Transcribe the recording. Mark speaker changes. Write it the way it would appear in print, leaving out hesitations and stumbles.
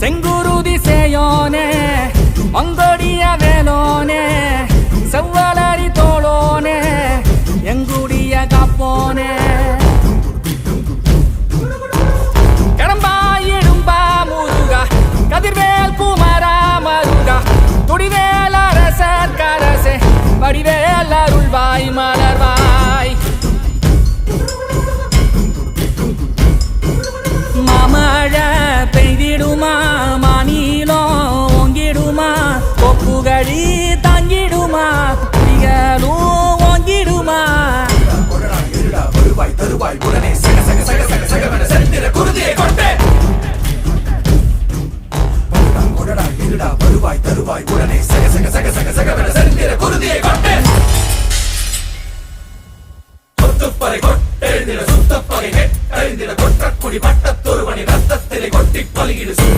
Speaker 1: செங்குருதி சேயோனே மங்கொடிய வேலோனே செவ்வளரி தோளோனே எங்குடிய காப்போனே கடம்பாயிடும்பா முருகா கதிர்வேல் குமரா மருகா துடிவேல் அரசர் கரசே வடிவேல் அருள்வாய் மலர்வாய் மாமழை பெய்திடுமா மாநிலோ ஓங்கிடுமா கொப்புகழி தாங்கிடுமா குடிகளும் ஓங்கிடுமா
Speaker 2: வருவாய் தருவாய் உடனே சக சக சக சக சக